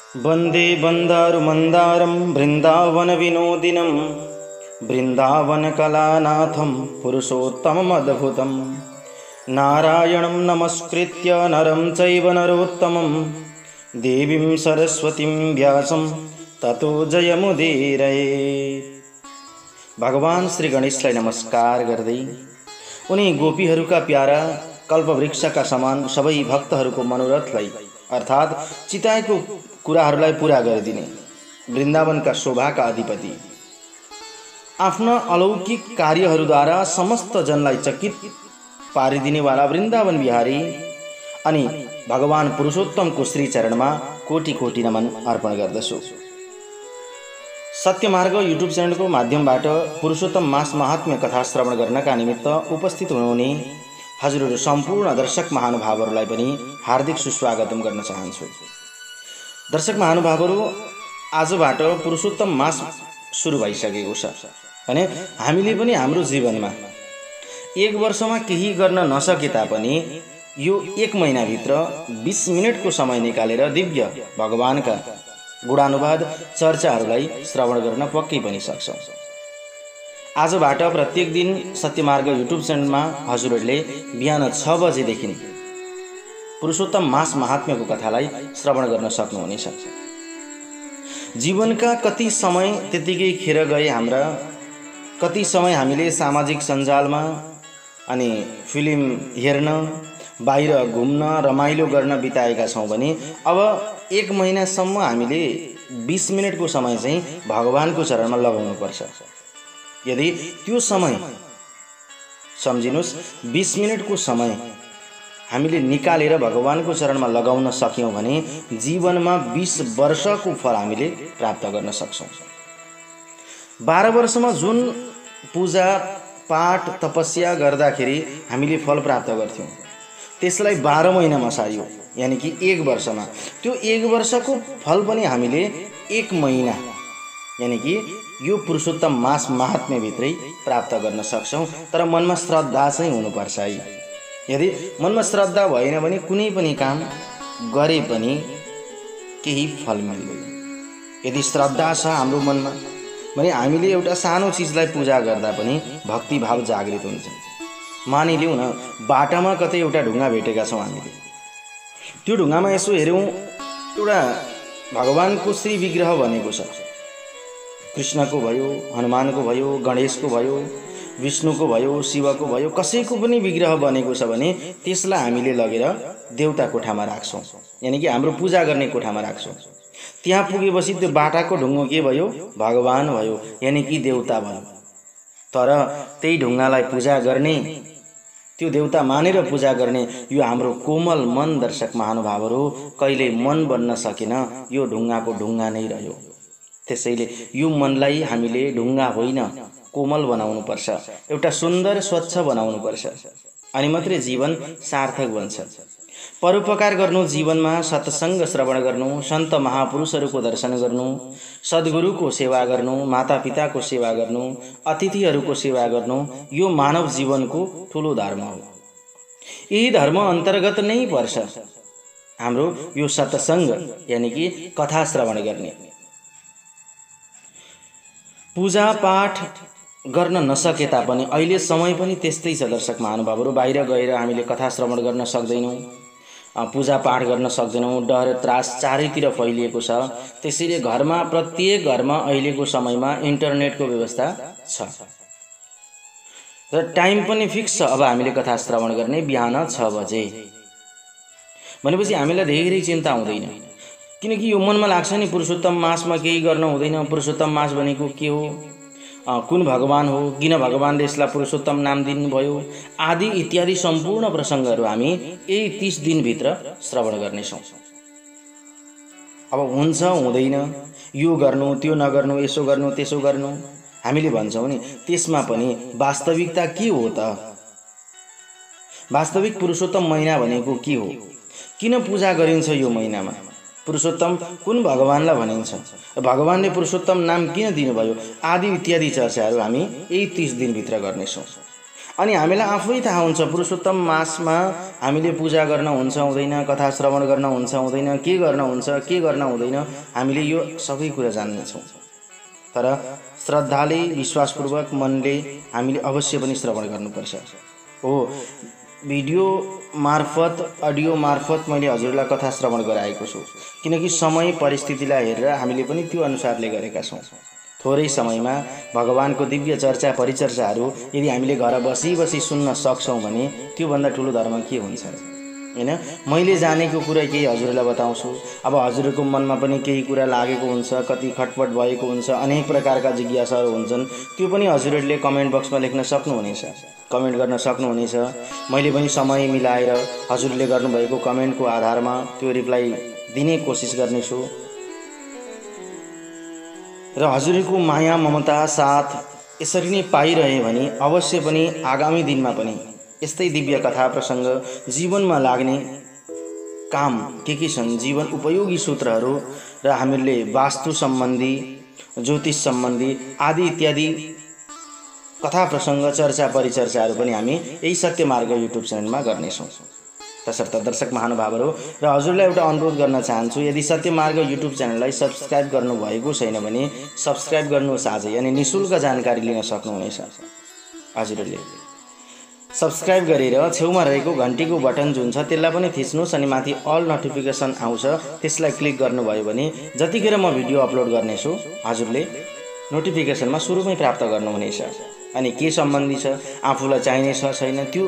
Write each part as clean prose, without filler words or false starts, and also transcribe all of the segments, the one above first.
वन्दे वन्दारुमन्दारं बृन्दावनविनोदिनं बृन्दावनकलानाथं पुरुषोत्तममद्भुतं नारायणं नमस्कृत्य नरं चैव नरोत्तमं देवीं सरस्वतीं व्यासं ततो जयमुदीरयेत्। भगवान श्री गणेशलाई नमस्कार गर्दै उनी गोपीहरूका प्यारा कल्पवृक्षका समान सबै भक्तहरूको मनोरथलाई अर्थात् चिताएको कुराहरूलाई पूरा गरिदिने वृन्दावनका शोभाका अधिपति, आफ्ना अलौकिक कार्यहरूद्वारा समस्त जनलाई चकित पारिदिनेवाला वृन्दावन बिहारी अनि भगवान पुरुषोत्तमको श्री चरणमा कोटि कोटि नमन अर्पण गर्दछु। सत्यमार्ग युट्युब च्यानलको माध्यमबाट पुरुषोत्तम मास महात्म्य कथा श्रवण गर्नका निमित्त उपस्थित हुनुहुने हजुरहरू सम्पूर्ण दर्शक महानुभावहरूलाई पनि हार्दिक सुस्वागतम गर्न चाहन्छु। दर्शक महानुभावहरू, आजबाट पुरुषोत्तम मास सुरु भइसकेको छ भने हामीले पनि हाम्रो जीवनमा एक वर्षमा केही गर्न नसके तापनि यो एक महिनाभित्र 20 मिनटको समय निकालेर दिव्य भगवानका गुणानुवाद चर्चाहरूलाई श्रवण गर्न पक्कै पनि सक्छौँ। आजबाट प्रत्येक दिन सत्यमार्ग युट्युब च्यानलमा हजुरहरूले बिहान 6 बजेदेखि पुरुषोत्तम मास महात्म्यको कथालाई श्रवण गर्न सक्नुहुनेछ। जीवनका कति समय त्यतिकै खेर गए हाम्रा, कति समय हामीले सामाजिक सञ्जालमा अनि फिल्म हेर्न, बाहिर घुम्न, रमाइलो गर्न बिताएका छौँ भने अब एक महिनासम्म हामीले 20 मिनटको समय चाहिँ भगवानको चरणमा लगाउनुपर्छ। यदि त्यो समय सम्झिनुस् 20 मिनटको समय हामीले निकालेर भगवानको चरणमा लगाउन सक्यौँ भने जीवनमा 20 वर्षको फल हामीले प्राप्त गर्न सक्छौँ। 12 वर्षमा जुन पूजा पाठ तपस्या गर्दाखेरि हामीले फल प्राप्त गर्थ्यौँ त्यसलाई 12 महिनामा सारियो, यानि कि एक वर्षमा। त्यो एक वर्षको फल पनि हामीले एक महिना यानि कि यो पुरुषोत्तम मास महात्म्यभित्रै प्राप्त गर्न सक्छौँ। तर मनमा श्रद्धा चाहिँ हुनुपर्छ है। यदि मनमा श्रद्धा भएन भने कुनै पनि काम गरे पनि केही फल मिल्दैन। यदि श्रद्धा छ हाम्रो मनमा भने हामीले एउटा सानो चिजलाई पूजा गर्दा पनि भक्तिभाव जागृत हुन्छ। मानिलिउँ न, बाटामा कतै एउटा ढुङ्गा भेटेका छौँ हामीले, त्यो ढुङ्गामा यसो हेऱ्यौँ, एउटा भगवानको श्री विग्रह बनेको छ। कृष्णको भयो, हनुमानको भयो, गणेशको भयो, विष्णुको भयो, शिवको भयो, कसैको पनि विग्रह बनेको छ भने त्यसलाई हामीले लगेर देवता कोठामा राख्छौँ, यानि कि हाम्रो पूजा गर्ने कोठामा राख्छौँ। त्यहाँ पुगेपछि त्यो बाटाको ढुङ्गो के भयो? भगवान भयो, यानि कि देवता भयो। तर त्यही ढुङ्गालाई पूजा गर्ने, त्यो देवता मानेर पूजा गर्ने यो हाम्रो कोमल मन दर्शक महानुभावहरू कहिले मन बन्न सकेन, यो ढुङ्गाको ढुङ्गा नै रह्यो। त्यसैले यो मनलाई हामीले ढुङ्गा होइन कोमल बनाउनुपर्छ, एउटा सुन्दर स्वच्छ बनाउनुपर्छ, अनि मात्रै जीवन सार्थक बन्छ। परोपकार गर्नु, जीवनमा सत्सङ्ग श्रवण गर्नु, सन्त महापुरुषहरूको दर्शन गर्नु, सद्गुरुको सेवा गर्नु, मातापिताको सेवा गर्नु, अतिथिहरूको सेवा गर्नु, यो मानव जीवनको ठुलो धर्म हो। यही धर्म अन्तर्गत नै पर्छ हाम्रो यो सत्सङ्ग, यानि कि कथा श्रवण गर्ने। पूजा पाठ गर्न नसके तापनि अहिले समय पनि त्यस्तै छ दर्शक महानुभावहरू। बाहिर गएर हामीले कथा श्रवण गर्न सक्दैनौँ, पूजा पाठ गर्न सक्दैनौँ, डर त्रास चारैतिर फैलिएको छ। त्यसैले घरमा, प्रत्येक घरमा अहिलेको समयमा इन्टरनेटको व्यवस्था छ र टाइम पनि फिक्स छ। अब हामीले कथा श्रवण गर्ने बिहान 6 बजे भनेपछि हामीलाई धेरै चिन्ता हुँदैन, किनकि यो मनमा लाग्छ नि पुरुषोत्तम मासमा केही गर्न हुँदैन। पुरुषोत्तम मास भनेको के हो, कुन भगवान हो, किन भगवानले यसलाई पुरुषोत्तम नाम दिनुभयो, आदि इत्यादि सम्पूर्ण प्रसङ्गहरू हामी यही 30 दिनभित्र श्रवण गर्नेछौँ। अब हुन्छ हुँदैन, यो गर्नु त्यो नगर्नु, यसो गर्नु त्यसो गर्नु हामीले भन्छौँ नि, त्यसमा पनि वास्तविकता के हो त? वास्तविक पुरुषोत्तम महिना भनेको के हो? किन पूजा गरिन्छ यो महिनामा? पुरुषोत्तम कुन भगवानलाई भनिन्छ? भगवानले पुरुषोत्तम नाम किन दिनुभयो? आदि इत्यादि चर्चाहरू हामी यही 30 दिनभित्र गर्नेछौँ। अनि हामीलाई आफै थाहा हुन्छ पुरुषोत्तम मासमा हामीले पूजा गर्न हुन्छ हुँदैन, कथा श्रवण गर्न हुन्छ हुँदैन, के गर्न हुन्छ के गर्न हुँदैन, हामीले यो सबै कुरा जान्नेछौँ। तर श्रद्धाले विश्वासपूर्वक मनले हामीले अवश्य पनि श्रवण गर्नुपर्छ। हो, भिडियो मार्फत अडियो मार्फत मैले हजुरलाई कथा श्रवण गराएको छु, किनकि समय परिस्थितिलाई हेरेर हामीले पनि त्यो अनुसारले गरेका छौँ। थोरै समयमा भगवानको दिव्य चर्चा परिचर्चाहरू यदि हामीले घर बसी बसी सुन्न सक्छौँ भने त्योभन्दा ठुलो धर्म के हुन्छ हैन। मैले जानेको कुरा केही हजुरलाई बताउँछु। अब हजुरको मनमा पनि केही कुरा लागेको हुन्छ, कति खटपट भएको हुन्छ, अनेक प्रकारका जिज्ञासाहरू हुन्छन्, त्यो पनि हजुरहरूले कमेन्ट बक्समा लेख्न सक्नुहुनेछ, कमेन्ट गर्न सक्नुहुनेछ। मैले पनि समय मिलाएर हजुरले गर्नुभएको कमेन्टको आधारमा त्यो रिप्लाई दिने कोसिस गर्नेछु र हजुरको माया ममता साथ यसरी नै पाइरहे भने अवश्य पनि आगामी दिनमा पनि यस्तै दिव्य कथा प्रसङ्ग जीवनमा लाग्ने काम के छन्, जीवन उपयोगी सूत्रहरू र हामीले वास्तु सम्बन्धी, ज्योतिष सम्बन्धी आदि इत्यादि कथा प्रसङ्ग चर्चा परिचर्चाहरू पनि हामी यही सत्यमार्ग युट्युब च्यानलमा गर्नेछौँ। तसर्थ दर्शक महानुभावहरू र हजुरलाई एउटा अनुरोध गर्न चाहन्छु, यदि सत्यमार्ग युट्युब च्यानललाई सब्सक्राइब गर्नुभएको छैन भने सब्सक्राइब गर्नुहोस् आजै, अनि निःशुल्क जानकारी लिन सक्नुहुनेछ। हजुरहरूले सब्सक्राइब गरेर छेउमा रहेको घन्टीको बटन जुन छ त्यसलाई पनि थिच्नुहोस्, अनि माथि अल नोटिफिकेसन आउँछ त्यसलाई क्लिक गर्नुभयो भने जतिखेर म भिडियो अपलोड गर्नेछु हजुरले नोटिफिकेसनमा सुरुमै प्राप्त गर्नुहुनेछ। अनि के सम्बन्धी छ, आफूलाई चाहिने छ छैन, त्यो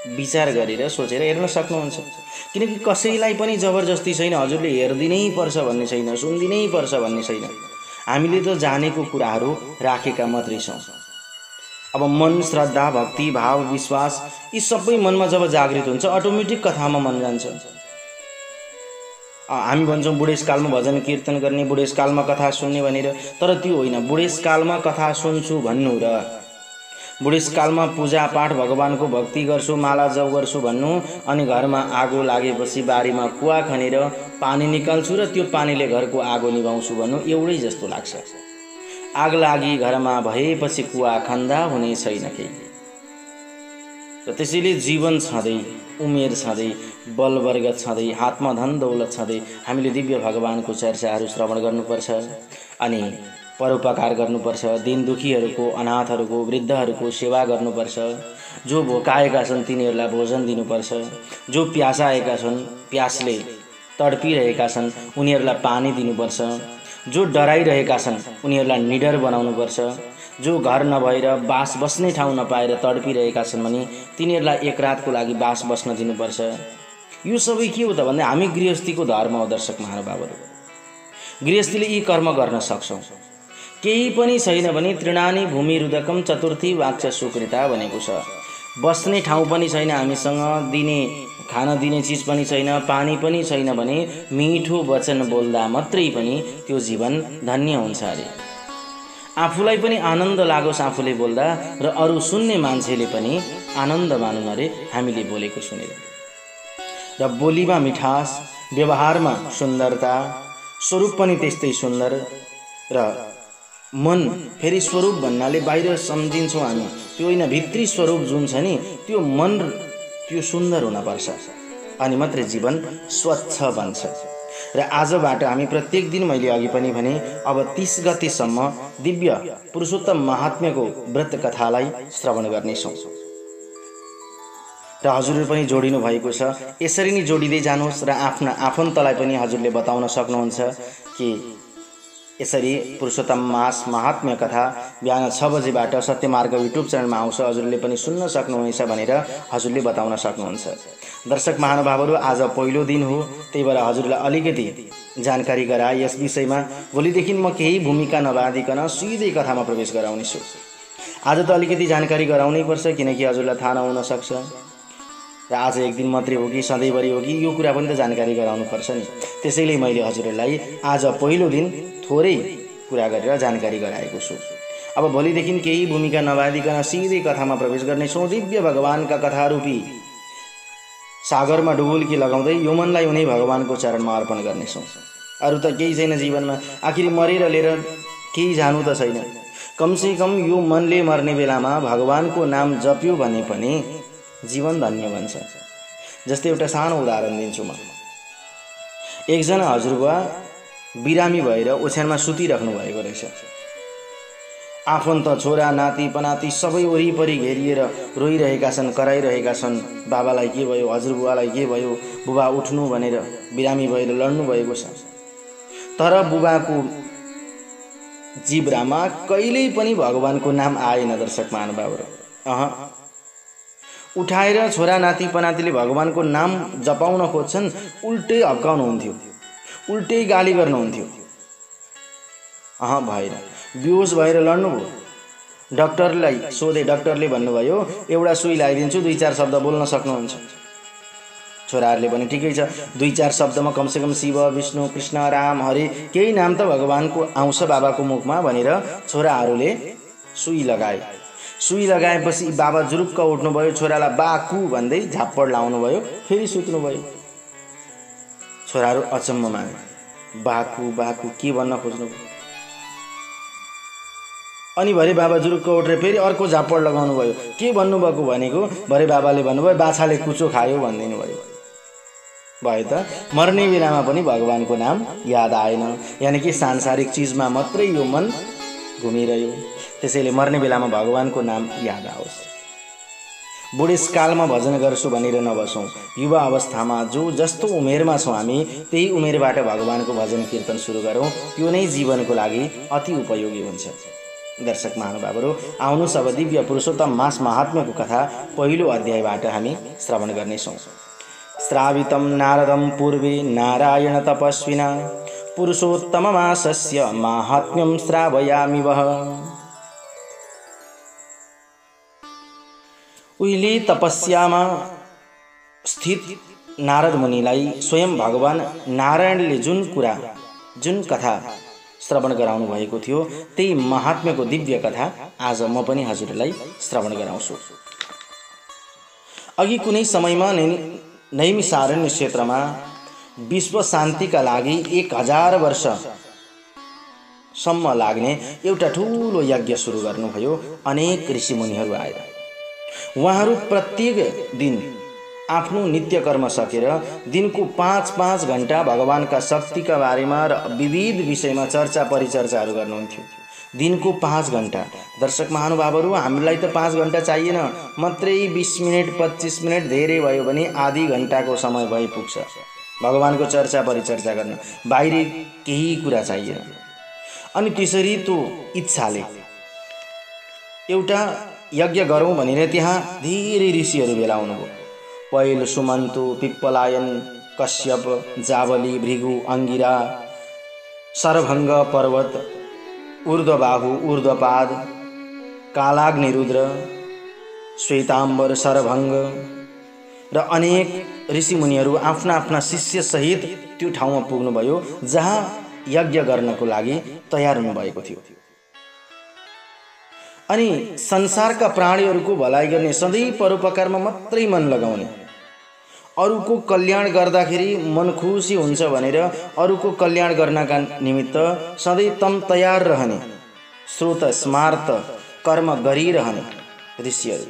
विचार गरेर सोचेर हेर्न सक्नुहुन्छ। किनकि कसैलाई पनि जबरजस्ती छैन, हजुरले हेर्दिनै पर्छ भन्ने छैन, सुन्दिनै पर्छ भन्ने छैन। हामीले त जानेको कुराहरू राखेका मात्रै छौँ। अब मन, श्रद्धा, भक्ति, भाव, विश्वास यी सबै मनमा जब जागृत हुन्छ अटोमेटिक कथामा मन जान्छ। हामी भन्छौँ बुढेसकालमा भजन कीर्तन गर्ने, बुढेसकालमा कथा सुन्ने भनेर, तर त्यो होइन। बुढेसकालमा कथा सुन्छु भन्नु र बुढेसकालमा पूजा पाठ भगवानको भक्ति गर्छु, माला जप गर्छु भन्नु, अनि घरमा आगो लागेपछि बारीमा कुवा खनेर पानी निकाल्छु र त्यो पानीले घरको आगो निभाउँछु भन्नु एउटै जस्तो लाग्छ। आग लागि घरमा भएपछि कुवा खन्दा हुने छैन केही। र त्यसैले जीवन छँदै, उमेर छँदै, बलवर्ग छँदै, हातमा धन दौलत छँदै हामीले दिव्य भगवानको चर्चाहरू श्रवण गर्नुपर्छ, अनि परोपकार गर्नुपर्छ। दीन दुखीहरूको, अनाथहरूको, वृद्धहरूको सेवा गर्नुपर्छ। जो भोकाएका छन् तिनीहरूलाई भोजन दिनुपर्छ। जो प्यासाएका छन्, प्यासले तडपिरहेका छन् उनीहरूलाई पानी दिनुपर्छ। जो डराइरहेका छन् उनीहरूलाई निडर बनाउनुपर्छ। जो घर नभएर बास बस्ने ठाउँ नपाएर तडपिरहेका छन् भने तिनीहरूलाई एक रातको लागि बास बस्न दिनुपर्छ। यो सबै के हो त भन्दा हामी गृहस्थीको धर्म हो। दर्शक महानुभावहरू, गृहस्थीले यी कर्म गर्न सक्छौँ। केही पनि छैन भने तृणानी भूमि रुदकम चतुर्थी वाक्च सुकृता भनेको छ। बस्ने ठाउँ पनि छैन हामीसँग, दिने खान दिने चिज पनि छैन, पानी पनि छैन भने मिठो वचन बोल्दा मात्रै पनि त्यो जीवन धन्य हुन्छ अरे। आफूलाई पनि आनन्द लागोस् आफूले बोल्दा, र अरू सुन्ने मान्छेले पनि आनन्द मानुन् अरे हामीले बोलेको सुनेर। र बोलीमा मिठास, व्यवहारमा सुन्दरता, स्वरूप पनि त्यस्तै सुन्दर। र मन फेरि स्वरूप भन्नाले बाहिर सम्झिन्छौँ हामी, त्यो होइन, भित्री स्वरूप जुन छ नि त्यो मन, त्यो सुन्दर हुनपर्छ, अनि मात्रै जीवन स्वच्छ बन्छ। र आजबाट हामी प्रत्येक दिन, मैले अघि पनि भने, अब 30 गतेसम्म दिव्य पुरुषोत्तम महात्म्यको व्रत कथालाई श्रवण गर्नेछौँ। र हजुरहरू पनि जोडिनु भएको छ, यसरी नै जोडिँदै जानुहोस्। र आफ्ना आफन्तलाई पनि हजुरले बताउन सक्नुहुन्छ कि यसरी पुरुषोत्तम मास महात्म्य कथा बिहान 6 बजेबाट सत्यमार्ग युट्युब च्यानलमा आउँछ, हजुरले पनि सुन्न सक्नुहुनेछ भनेर हजुरले बताउन सक्नुहुन्छ। दर्शक महानुभावहरू, आज पहिलो दिन हो, त्यही भएर हजुरलाई अलिकति जानकारी गराए यस विषयमा। भोलिदेखि म केही भूमिका नबाँधिकन सिधै कथामा प्रवेश गराउनेछु। आज त अलिकति जानकारी गराउनै पर्छ, किनकि हजुरलाई थाहा नहुन सक्छ र आज एक दिन मात्रै हो कि सधैँभरि हो कि, यो कुरा पनि त जानकारी गराउनुपर्छ नि। त्यसैले मैले हजुरहरूलाई आज पहिलो दिन थोरै कुरा गरेर जानकारी गराएको छु। अब भोलिदेखि केही भूमिका नबाँधिकन सिधै कथामा प्रवेश गर्नेछौँ। दिव्य भगवानका कथारूपी सागरमा डुबुल्की लगाउँदै यो मनलाई उनी भगवानको चरणमा अर्पण गर्नेछौँ। अरू त केही छैन जीवनमा। आखिर मरेर लिएर केही जानु त छैन। कमसेकम यो मनले मर्ने बेलामा भगवानको नाम जप्यो भने पनि जीवन धन्य बन्छ। जस्तै एउटा सानो उदाहरण दिन्छु म। एकजना हजुरबुवा बिरामी भएर ओछ्यानमा सुतिराख्नु भएको रहेछ। आफन्त छोरा नाति पनाति सबै वरिपरि घेरिएर रोइरहेका छन्, कराइरहेका छन्। बाबालाई के भयो, हजुरबुवालाई के भयो, बुबा उठ्नु भनेर बिरामी भएर लड्नु भएको छ। तर बुबाको जिब्रामा कहिल्यै पनि भगवानको नाम आएन दर्शक महानुभावहरू। उठाएर छोरा नाति पनातिले भगवानको नाम जपाउन खोज्छन्, उल्टै हप्काउनुहुन्थ्यो, उल्टै गाली गर्नुहुन्थ्यो। भएन, बेहोस भएर लड्नुभयो। डाक्टरलाई सोधे, डाक्टरले भन्नुभयो एउटा सुई लगाइदिन्छु, 2-4 शब्द बोल्न सक्नुहुन्छ। छोराहरूले भने ठिकै छ, 2-4 शब्दमा कमसेकम शिव विष्णु कृष्ण राम हरे केही नाम त भगवानको आउँछ बाबाको मुखमा भनेर छोराहरूले सुई लगाए। सुई लगाएपछि बाबा जुरुक्क उठ्नुभयो, छोरालाई बाकु भन्दै झाप्पड लाउनुभयो, फेरि सुत्नुभयो। छोराहरू अचम्म माने, बाकु बाकु के भन्न खोज्नुभयो। अनि भरे बाबा जुरुक्क उठेर फेरि अर्को झाप्पड लगाउनु भयो। के भन्नुभएको भनेको, भरे बाबाले भन्नुभयो बाछाले कुचो खायो भनिदिनु भयो। भयो त मर्ने बेलामा पनि भगवानको नाम याद आएन, यानि कि सांसारिक चिजमा मात्रै यो मन घुमिरह्यो। त्यसैले मर्ने बेलामा भगवानको नाम याद आओस्। बुढेसकालमा भजन गर्छु भनेर नबसौँ। युवा अवस्थामा जो जस्तो उमेरमा छौँ हामी, त्यही उमेरबाट भगवानको भजन कीर्तन सुरु गरौँ। त्यो नै जीवनको लागि अति उपयोगी हुन्छ। दर्शक महानुभावहरू, आउनुहोस् अब दिव्य पुरुषोत्तम मास महात्म्यको कथा पहिलो अध्यायबाट हामी श्रवण गर्नेछौँ। श्रावितं नारदं पूर्वे नारायण तपस्विना पुरुषोत्तम मासस्य माहात्म्यं श्रावयामि वः। उहिले तपस्यामा स्थित नारद मुनिलाई स्वयं भगवान नारायणले जुन कथा श्रवण गराउनु भएको थियो, त्यही महात्म्यको दिव्य कथा आज म पनि हजुरलाई श्रवण गराउँछु। अघि कुनै समयमा नैमिषारण्य क्षेत्रमा विश्व शान्तिका लागि 1000 वर्षसम्म लाग्ने एउटा ठुलो यज्ञ सुरु गर्नुभयो। अनेक ऋषिमुनिहरू आएर उहाँहरू प्रत्येक दिन आफ्नो नित्य कर्म सकेर दिनको 5-5 घण्टा भगवानका शक्तिका बारेमा र विविध विषयमा चर्चा परिचर्चाहरू गर्नुहुन्थ्यो। दिनको 5 घण्टा। दर्शक महानुभावहरू, हामीलाई त 5 घण्टा चाहिएन, मात्रै 20 मिनट 25 मिनट धेरै भयो भने आधी घण्टाको समय भइपुग्छ भगवानको चर्चा परिचर्चा गर्न। बाहिरी केही कुरा चाहिएन। अनि त्यसरी त्यो इच्छाले एउटा यज्ञ गरौँ भनेर त्यहाँ धेरै ऋषिहरू भेला हुनुभयो। पैल, सुमन्तु, पिप्पलायन, कश्यप, जावली, भृगु, अंगिरा, सरभङ्ग पर्वत, ऊर्ध्वबाहु, ऊर्ध्वपाद, कालाग्निरुद्र, श्वेताम्बर, सरभङ्ग र अनेक ऋषिमुनिहरू आफ्ना आफ्ना शिष्य सहित त्यो ठाउँमा पुग्नुभयो जहाँ यज्ञ गर्नको लागि तयार हुनुभएको थियो। अनि संसारका प्राणीहरूको भलाइ गर्ने, सधैँ परोपकारमा मात्रै मन लगाउने, अरूको कल्याण गर्दाखेरि मन खुसी हुन्छ भनेर अरूको कल्याण गर्नका निमित्त सधैँ तम तयार रहने, स्रोत स्मार्त कर्म गरिरहने ऋषिहरू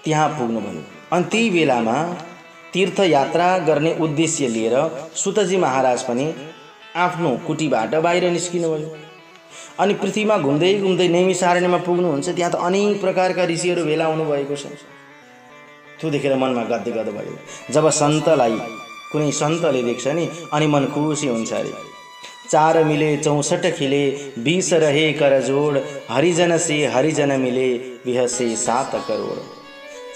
त्यहाँ पुग्नुभयो। अनि त्यही बेलामा तीर्थयात्रा गर्ने उद्देश्य लिएर सुतजी महाराज पनि आफ्नो कुटीबाट बाहिर निस्किनुभयो। अनि पृथ्वीमा घुम्दै घुम्दै नैमिषारण्यमा पुग्नुहुन्छ। त्यहाँ त अनेक प्रकारका ऋषिहरू भेला हुनुभएको छ। त्यो देखेर मनमा गद्गद भयो। जब सन्तलाई कुनै सन्तले देख्छ नि, अनि मन खुसी हुन्छ अरे। 4 मिले 64 खिले 20 रहे कर जोड़, हरिजन से हरिजन मिले बिहसे 7 करोड़।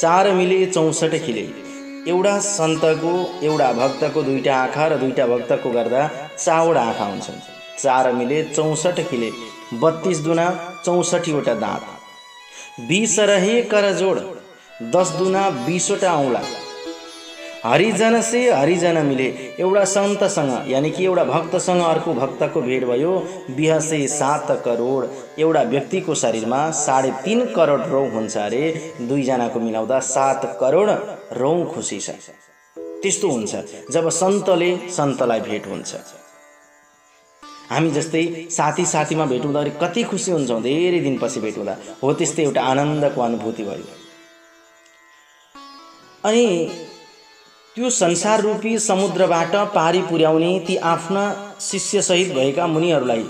4 मिले 64 खिले। एउटा सन्तको, एउटा भक्तको 2टा आँखा र 2टा भक्तको गर्दा 4 आँखा हुन्छन्। 4 मिले 64 खिले, 32 दुना 64 वटा दाँत। 20 रहे कर जोड़, 10 दुना 20 वटा औँला। हरिजन से हरिजन मिले, एउटा सन्तसँग यानि कि एउटा भक्तसँग अर्को भक्तको भेट भयो। बिहसे 7 करोड, एउटा व्यक्तिको शरीरमा 3.5 करोड रौँ हुन्छ अरे। 2 जनाको मिलाउँदा 7 करोड रौँ खुसी छ। त्यस्तो हुन्छ जब सन्तले सन्तलाई भेट हुन्छ। हामी जस्तै साथी साथीमा भेट हुँदाखेरि कति खुसी हुन्छौँ धेरै दिनपछि भेट हुँदा। हो त्यस्तै एउटा आनन्दको अनुभूति भयो। अनि त्यो संसार रूपी समुद्रबाट पारी पुर्याउने ती आफ्ना शिष्यसहित भएका मुनिहरूलाई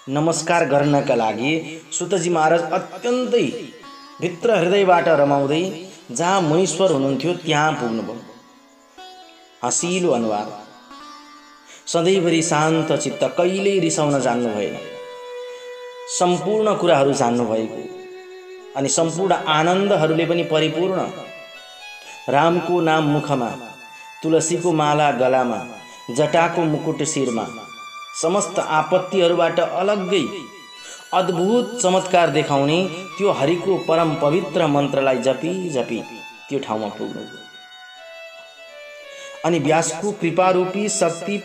नमस्कार गर्नका लागि सुतजी महाराज अत्यन्तै भित्र हृदयबाट रमाउँदै जहाँ मुनीश्वर हुनुहुन्थ्यो त्यहाँ पुग्नुभयो। हँसिलो अनुहार, सधैँभरि शान्त चित्त, कहिल्यै रिसाउन जान्नु भएन, सम्पूर्ण कुराहरू जान्नुभएको अनि सम्पूर्ण आनन्दहरूले पनि परिपूर्ण। रामको नाम मुखमा, तुलसीको माला गलामा, जटाको मुकुट शिरमा, समस्त आपत्तिहरूबाट अलग्गै अद्भुत चमत्कार देखाउने त्यो हरिको परम पवित्र मन्त्रलाई जपी जपी त्यो ठाउँमा पुग्नु। अनि व्यासको कृपारूपी शक्ति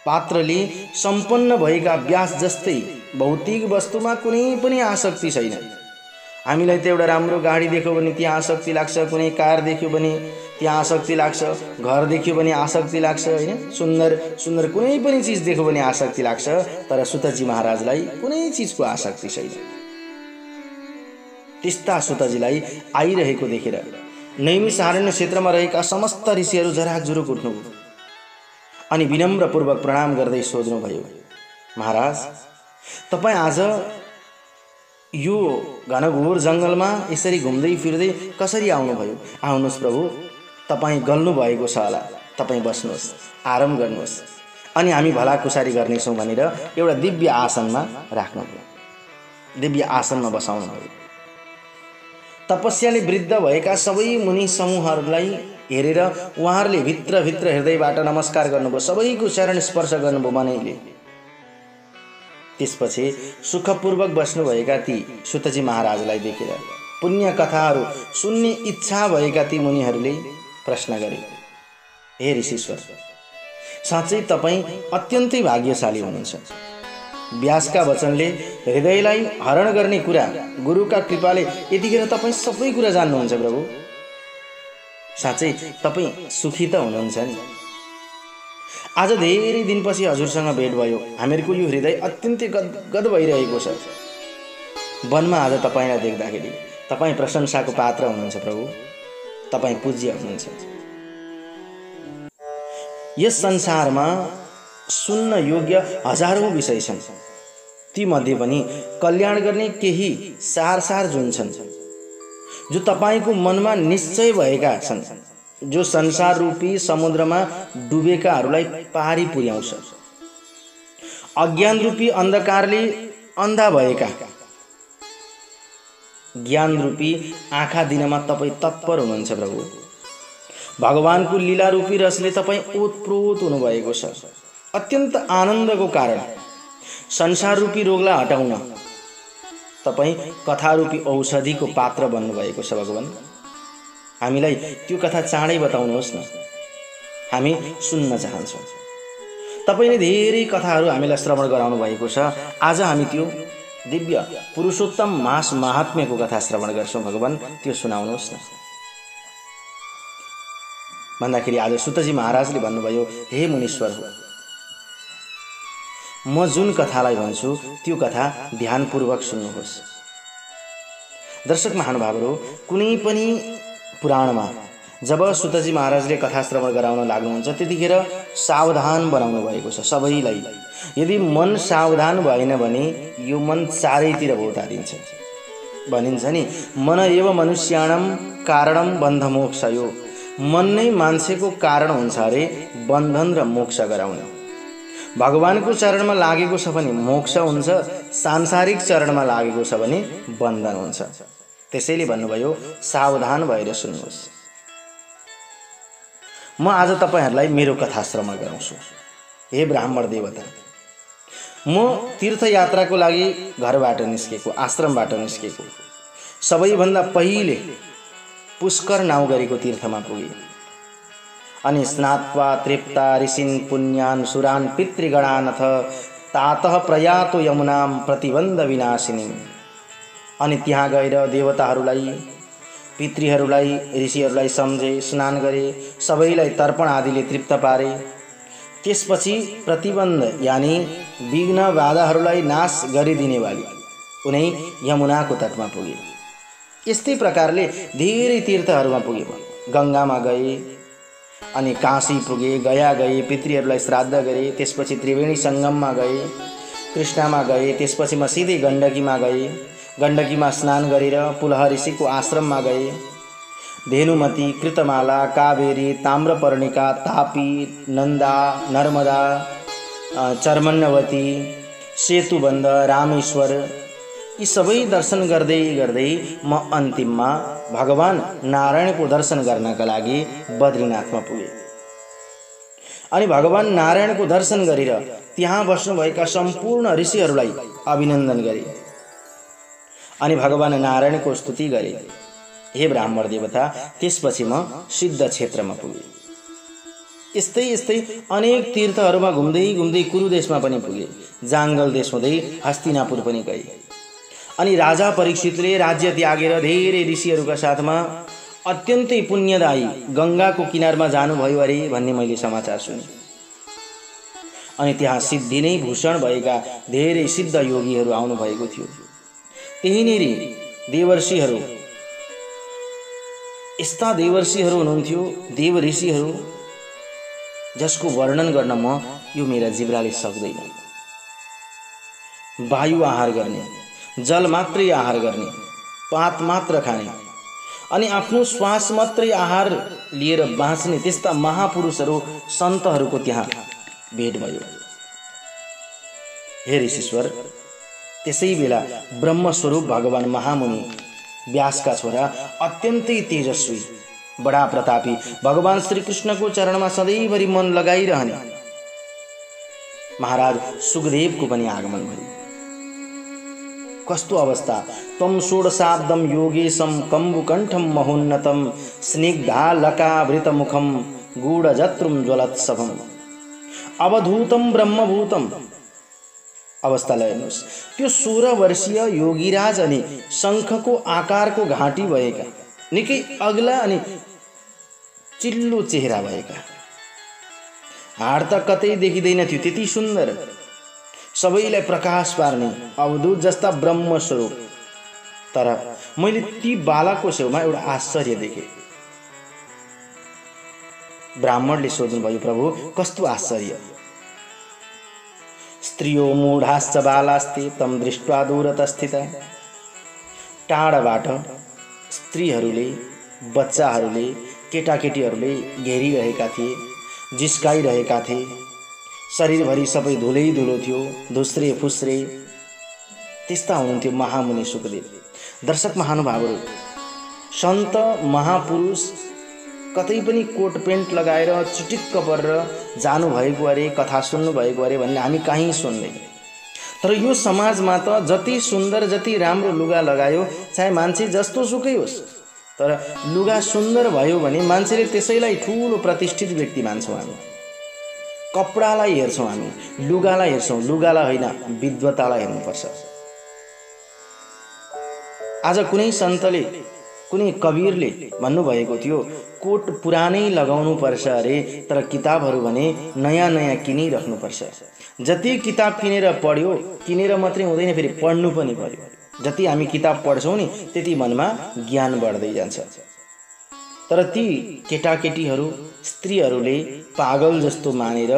पात्रले सम्पन्न भएका व्यास जस्तै भौतिक वस्तुमा कुनै पनि आसक्ति छैन। हामीलाई त एउटा राम्रो गाडी देख्यो भने त्यहाँ आसक्ति लाग्छ, कुनै कार देख्यो भने त्यहाँ आसक्ति लाग्छ, घर देख्यो भने आसक्ति लाग्छ, हैन? सुन्दर सुन्दर कुनै पनि चीज देख्यो भने आसक्ति लाग्छ। तर सुतजी महाराजलाई कुनै चीजको आसक्ति छैन। त्यस्ता सुतजीलाई आइरहेको देखेर नैमिषारण्य क्षेत्रमा रहेका समस्त ऋषिहरू झराकझुरुक उठ्नुभयो अनि विनम्रपूर्वक प्रणाम गर्दै सोध्नुभयो, महाराज तपाईँ आज यो घनघोर जङ्गलमा यसरी घुम्दै फिर्दै कसरी आउनुभयो? आउनुहोस् प्रभु, तपाईँ गल्नु भएको छ होला, तपाईँ बस्नुहोस्, आराम गर्नुहोस्, अनि हामी भलाकुसारी गर्नेछौँ भनेर एउटा दिव्य आसनमा राख्नुभयो, दिव्य आसनमा बसाउनुभयो। तपस्याले वृद्ध भएका सबै मुनि समूहहरूलाई हेरेर उहाँहरूले भित्र हृदयबाट नमस्कार गर्नुभयो, सबैको चरण स्पर्श गर्नुभयो मनैले। त्यसपछि सुखपूर्वक बस्नुभएका ती सुतजी महाराजलाई देखेर पुण्य कथाहरू सुन्ने इच्छा भएका ती मुनिहरूले प्रश्न गरे, हे ऋषीश्वर, साँच्चै तपाईँ अत्यन्तै भाग्यशाली हुनुहुन्छ। व्यासका वचनले हृदयलाई हरण गर्ने कुरा, गुरुका कृपाले यतिखेर तपाईँ सबै कुरा जान्नुहुन्छ प्रभु। साँच्चै तपाईँ सुखी त हुनुहुन्छ नि। आज धेरै दिनपछि हजुरसँग भेट भयो, हामीहरूको यो हृदय अत्यन्तै गदगद भइरहेको छ। वनमा आज तपाईँलाई देख्दाखेरि तपाईँ प्रशंसाको पात्र हुनुहुन्छ प्रभु, तपाईँ पूज्य हुनुहुन्छ। यस संसारमा सुन्न योग्य हजारौं विषय छन्, ती मध्ये पनि कल्याण गर्ने केही सार जुन छन्, जो तपाईको मनमा निश्चय भएका छन्, जो संसार रूपी समुद्रमा डुबेकाहरूलाई पारी पुर्याउँछ। अज्ञान रूपी अन्धकारले अन्धा भएका ज्ञान रूपी आँखा दिनमा तपाईँ तत्पर हुनुहुन्छ प्रभु। भगवानको लीला रूपी रसले तपाईँ ओतप्रोत हुनुभएको छ। अत्यन्त आनन्दको कारण संसार रूपी रोगलाई हटाउन तपाईँ कथा रूपी औषधिको पात्र बन्नुभएको छ भगवान। हामीलाई त्यो कथा चाँडै बताउनुहोस् न, हामी सुन्न चाहन्छौँ। तपाईले धेरै कथाहरू हामीलाई श्रवण गराउनु भएको छ। आज हामी त्यो दिव्य पुरुषोत्तम मास महात्म्यको कथा श्रवण गर्छौँ भगवान, त्यो सुनाउनुहोस् न भन्दाखेरि आज सुतजी महाराजले भन्नुभयो, हे मुनीश्वर, म जुन कथालाई भन्छु त्यो कथा ध्यानपूर्वक सुन्नुहोस्। दर्शक महानुभावहरू, कुनै पनि पुराणमा जब सुतजी महाराजले कथा श्रवण गराउन लाग्नुहुन्छ त्यतिखेर सावधान बनाउनु भएको छ सबैलाई। यदि मन सावधान भएन भने यो मन चारैतिर भौतारिन्छ। भनिन्छ नि, मन एव मनुष्याणाम कारणम बन्ध मोक्षयो। मन नै मान्छेको कारण हुन्छ अरे बन्धन र मोक्ष गराउन। भगवानको चरणमा लागेको छ भने मोक्ष हुन्छ, सांसारिक चरणमा लागेको छ भने बन्धन हुन्छ। त्यसैले भन्नुभयो, सावधान भएर सुन्नुहोस्। म आज तपाईहरुलाई मेरो कथा श्रवण गराउँछु। हे ब्राह्मण देवता, म तीर्थयात्राको लागि घरबाट निस्केको, आश्रमबाट निस्केको, सबैभन्दा पहिले पुष्कर नाउ गरेको तीर्थमा पुगे अनि स्नात्वा तृप्ता ऋषिन् पुण्यान् सुरान् पितृगणानथ तातः प्रयातो यमुनाम प्रतिबन्ध विनाशिनी। अनि त्यहाँ गएर देवताहरूलाई, पितृहरूलाई, ऋषिहरूलाई सम्झे, स्नान गरे, सबैलाई तर्पण आदिले तृप्त पारे। त्यसपछि प्रतिबन्ध यानि विघ्न बाधाहरूलाई नाश गरिदिने वाली उनै यमुनाको तटमा पुगे। यस्तै प्रकारले धेरै तीर्थहरूमा पुगे। गङ्गामा गए, अनि काशी पुगे, गया गए, पितृहरूलाई श्राद्ध गरे, त्यसपछि त्रिवेणी सङ्गममा गए, कृष्णामा गए, त्यसपछि म सिधै गण्डकीमा गए। गण्डकीमा स्नान गरेर पुलह ऋषिको आश्रममा गए। धेनुमती, कृतमाला, कावेरी, ताम्रपर्णिका, तापी, नन्दा, नर्मदा, चर्मण्यवती, सेतुबन्ध, रामेश्वर यी सबै दर्शन गर्दै गर्दै म अन्तिममा भगवान नारायणको दर्शन गर्नका लागि बद्रीनाथमा पुगे। अनि भगवान नारायणको दर्शन गरेर त्यहाँ बस्नुभएका सम्पूर्ण ऋषिहरूलाई अभिनन्दन गरे अनि भगवान नारायणको स्तुति गरे। हे ब्राह्मण देवता, त्यसपछि म सिद्ध क्षेत्रमा पुगे। यस्तै यस्तै अनेक तीर्थहरूमा घुम्दै घुम्दै कुरु देशमा पनि पुगे। जाङ्गल देश हुँदै हस्तिनापुर पनि गए। अनि राजा परीक्षितले राज्य त्यागेर धेरै ऋषिहरूका साथमा अत्यन्तै पुण्यदायी गङ्गाको किनारमा जानुभयो अरे भन्ने मैले समाचार सुने। अनि त्यहाँ सिद्धि नै भूषण भएका धेरै सिद्ध योगीहरू आउनुभएको थियो। त्यहीँनेरि देवर्षिहरू, यस्ता देवर्षिहरू हुनुहुन्थ्यो, देव ऋषिहरू जसको वर्णन गर्न म यो मेरा जिब्राले सक्दैन। वायु आहार गर्ने, जल मात्रै आहार गर्ने, पात मात्र खाने अनि आफ्नो श्वास मात्रै आहार लिएर बाँच्ने त्यस्ता महापुरुषहरू सन्तहरूको त्यहाँ भेट भयो। हे ऋषीश्वर, त्यसै बेला ब्रह्मस्वरूप भगवान महामुनि व्यासका छोरा अत्यन्तै तेजस्वी बडा प्रतापी भगवान श्रीकृष्णको चरणमा सधैँभरि मन लगाइरहने महाराज सुखदेवको पनि आगमन भयो। कस्तो अवस्था! तम षोडशाब्दम योगेशम कम्बुकण्ठम महोन्नतम स्निग्धालकावृतमुखम गूढजत्रुम ज्वलत्सभम अवधूतम ब्रह्मभूतम। अवस्थालाई हेर्नुहोस्, त्यो 16 वर्षीय योगीराज अनि शङ्खको आकारको घाँटी भएका, निकै अग्ला अनि चिल्लो चेहरा भएका, हाड त कतै देखिँदैन थियो, त्यति सुन्दर, सबैलाई प्रकाश पार्ने अवधूत जस्ता ब्रह्मस्वरूप। तर मैले ती बालकको छेउमा एउटा आश्चर्य देखेँ। ब्राह्मणले सोध्नुभयो, प्रभु कस्तो आश्चर्य? स्त्रियो मूढाश्च बालास्ते तम दृष्ट्वा दूरतस्थिता। टाढाबाट स्त्रीहरूले, बच्चाहरूले, केटाकेटीहरूले घेरिरहेका थिए, जिस्काइरहेका थिए। शरीरभरि सबै धुलै धुलो थियो, धुस्रे फुस्रे। त्यस्ता हुनुहुन्थ्यो महामुनि सुखदेव। दर्शक महानुभावहरू, सन्त महापुरुष कतै पनि कोट पेन्ट लगाएर चिटिक्क परेर जानुभएको अरे, कथा सुन्नुभएको अरे भन्ने हामी कहीँ सुन्दैन। तर यो समाजमा त जति सुन्दर, जति राम्रो लुगा लगायो, चाहे मान्छे जस्तो सुकै होस्, तर लुगा सुन्दर भयो भने मान्छेले त्यसैलाई ठुलो प्रतिष्ठित व्यक्ति मान्छौँ हामी। कपडालाई हेर्छौँ हामी, लुगालाई हेर्छौँ, लुगालाई होइन विद्वतालाई हेर्नुपर्छ। आज कुनै सन्तले, कुनै कवीरले भन्नुभएको थियो, कोट पुरानै लगाउनु पर्छ अरे, तर किताबहरू भने नयाँ नयाँ किनिराख्नुपर्छ। जति किताब किनेर पढ्यो, किनेर मात्रै हुँदैन, फेरि पढ्नु पनि पर्यो। जति हामी किताब पढ्छौँ नि, त्यति मनमा ज्ञान बढ्दै जान्छ। तर ती केटाकेटीहरू, स्त्रीहरूले पागल जस्तो मानेर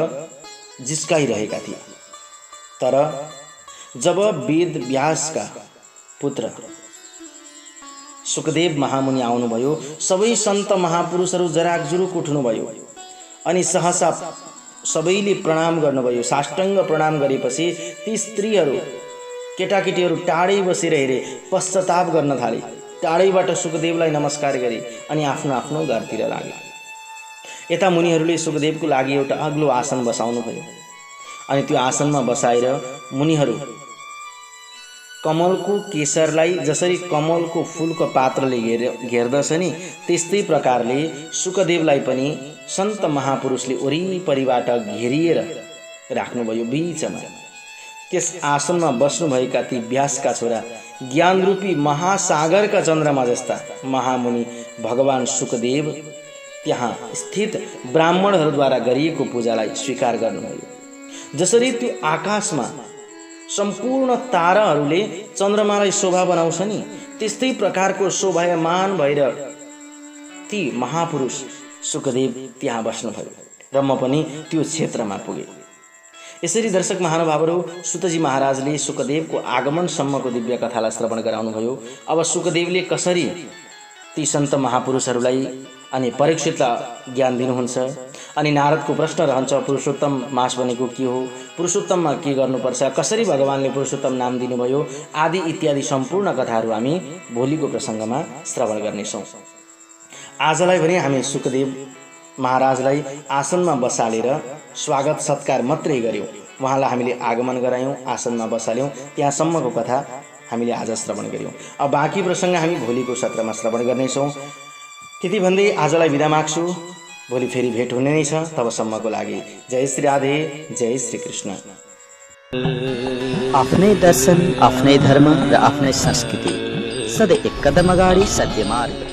जिस्काइरहेका थिए। तर जब वेद व्यासका पुत्र सुखदेव महामुनि आउनुभयो, सबै सन्त महापुरुषहरू जराकजुरुक उठ्नुभयो अनि सहसा सबैले प्रणाम गर्नुभयो। साष्टाङ्ग प्रणाम गरेपछि ती स्त्रीहरू, केटाकेटीहरू टाढै बसेर हेरे, पश्चाताप गर्न थाले। टाढैबाट सुखदेवलाई नमस्कार गरे अनि आफ्नो आफ्नो घरतिर लागे। यता मुनिहरूले सुखदेवको लागि एउटा अग्लो आसन बसाउनु भयो अनि त्यो आसनमा बसाएर मुनिहरू कमलको केसरलाई जसरी कमलको फूलको पात्रले घेर्दछ नि, त्यस्तै प्रकारले सुखदेवलाई पनि सन्त महापुरुषले वरिपरिबाट घेरिएर राख्नुभयो। बीचमा त्यस आसनमा बस्नुभएका ती व्यासका छोरा, ज्ञानरूपी महासागरका चन्द्रमा जस्ता महामुनि भगवान सुखदेव त्यहाँ स्थित ब्राह्मणहरूद्वारा गरिएको पूजालाई स्वीकार गर्नुभयो। जसरी त्यो आकाशमा सम्पूर्ण ताराहरूले चन्द्रमालाई शोभा बनाउँछ नि, त्यस्तै प्रकारको शोभायमान भएर ती महापुरुष सुकदेव त्यहाँ बस्नुभयो र म पनि त्यो क्षेत्रमा पुगेँ। यसरी दर्शक महानुभावहरू, सुतजी महाराजले सुकदेवको आगमनसम्मको दिव्य कथालाई श्रवण गराउनुभयो। अब सुकदेवले कसरी ती सन्त महापुरुषहरूलाई अनि परीक्षितलाई ज्ञान दिनुहुन्छ, अनि नारदको प्रश्न रहन्छ पुरुषोत्तम मास भनेको के हो, पुरुषोत्तममा के गर्नुपर्छ, कसरी भगवानले पुरुषोत्तम नाम दिनुभयो आदि इत्यादि सम्पूर्ण कथाहरू हामी भोलिको प्रसङ्गमा श्रवण गर्नेछौँ। आजलाई भने हामी सुकदेव महाराजलाई आसनमा बसालेर स्वागत सत्कार मात्रै गर्यौँ, उहाँलाई हामीले आगमन गरायौँ, आसनमा बसाल्यौँ, त्यहाँसम्मको कथा हामीले आज श्रवण गर्यौँ। अब बाँकी प्रसङ्ग हामी भोलिको सत्रमा श्रवण गर्नेछौँ। त्यति भन्दै आजलाई बिदा माग्छु, भोलि फेरि भेट हुने नै छ। तबसम्मको लागि जय श्री राधे, जय श्री कृष्ण। आफ्नै दर्शन, आफ्नै धर्म र आफ्नै संस्कृति, सधैँ एक कदम अगाडि सत्य मार्ग।